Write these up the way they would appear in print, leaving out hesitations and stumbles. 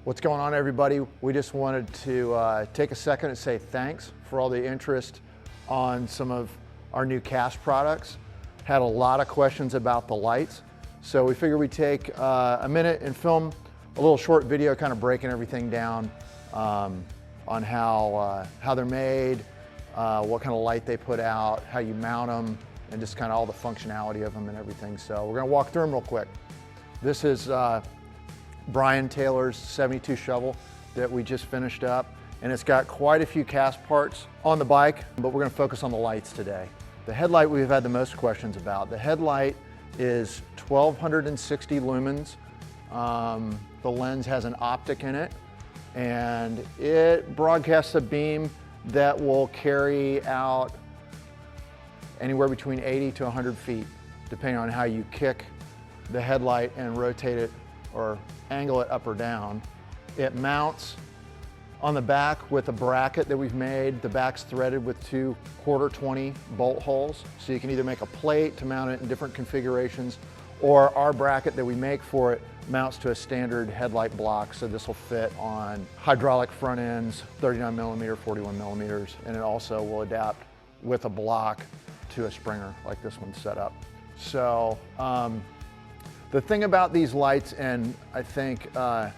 What's going on, everybody? We just wanted to take a second and say thanks for all the interest on some of our new cast products. Had a lot of questions about the lights, so we figured we'd take a minute and film a little short video kind of breaking everything down on how they're made, what kind of light they put out, how you mount them, and just kind of all the functionality of them and everything. So we're going to walk through them real quick. This is Brian Taylor's 72 shovel that we just finished up, and it's got quite a few cast parts on the bike, but we're going to focus on the lights today. The headlight we've had the most questions about. The headlight is 1260 lumens. The lens has an optic in it, and it broadcasts a beam that will carry out anywhere between 80 to 100 feet, depending on how you kick the headlight and rotate it or angle it up or down. It mounts on the back with a bracket that we've made. The back's threaded with two 1/4-20 bolt holes, so you can either make a plate to mount it in different configurations, or our bracket that we make for it mounts to a standard headlight block, so this will fit on hydraulic front ends, 39 millimeter, 41 millimeters, and it also will adapt with a block to a springer like this one's set up. So the thing about these lights, and I think the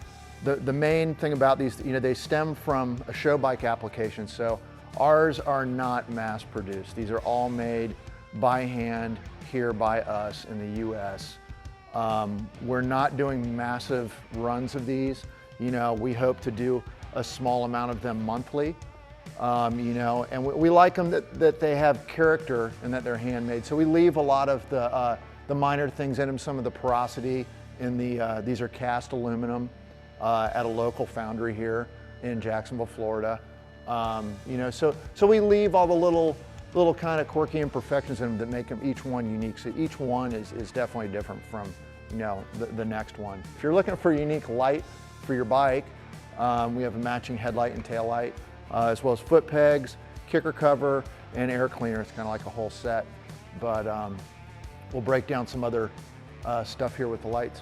main thing about these, they stem from a show bike application. So ours are not mass produced. These are all made by hand here by us in the US. We're not doing massive runs of these. We hope to do a small amount of them monthly. And we like them that they have character and that they're handmade. So we leave a lot of the minor things in them, some of the porosity in these are cast aluminum at a local foundry here in Jacksonville, Florida. So we leave all the little kind of quirky imperfections in them that make them each one unique. So each one is definitely different from the next one. If you're looking for a unique light for your bike, we have a matching headlight and tail light, as well as foot pegs, kicker cover, and air cleaner. It's kind of like a whole set, but we'll break down some other stuff here with the lights.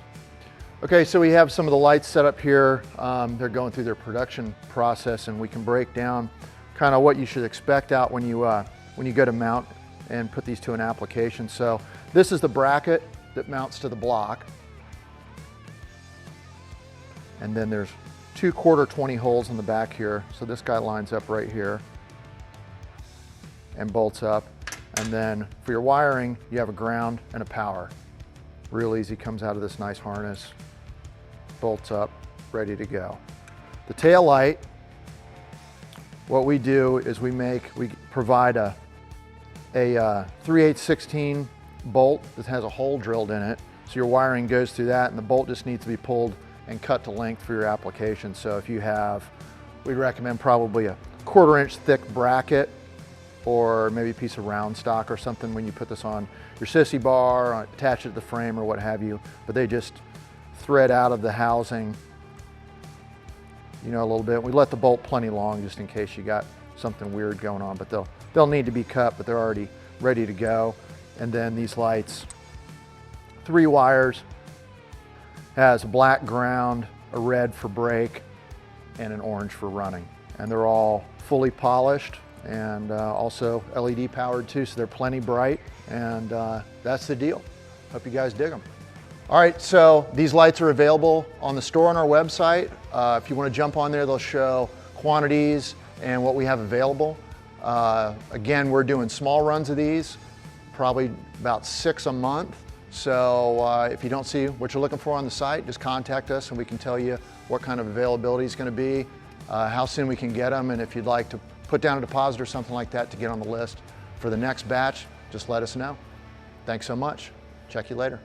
Okay, so we have some of the lights set up here. They're going through their production process, and we can break down kind of what you should expect out when you go to mount and put these to an application. So this is the bracket that mounts to the block, and then there's two 1/4-20 holes in the back here. So this guy lines up right here and bolts up. And then for your wiring, you have a ground and a power. Real easy, comes out of this nice harness, bolts up, ready to go. The tail light, what we do is we provide a 3/8-16 bolt that has a hole drilled in it. So your wiring goes through that, and the bolt just needs to be pulled and cut to length for your application. So if you have, we'd recommend probably a 1/4-inch thick bracket, or maybe a piece of round stock or something when you put this on your sissy bar, attach it to the frame or what have you. But they just thread out of the housing, a little bit. We let the bolt plenty long just in case you got something weird going on, but they'll need to be cut, but they're already ready to go. And then these lights, 3 wires, has a black ground, a red for brake, and an orange for running. And they're all fully polished and also LED powered too, so they're plenty bright, and that's the deal. Hope you guys dig them. All right, so these lights are available on the store on our website. If you want to jump on there, they'll show quantities and what we have available. Again, we're doing small runs of these, probably about 6 a month. So if you don't see what you're looking for on the site, just contact us and we can tell you what kind of availability is going to be, how soon we can get them, and if you'd like to put down a deposit or something like that to get on the list for the next batch, just let us know. Thanks so much. Check you later.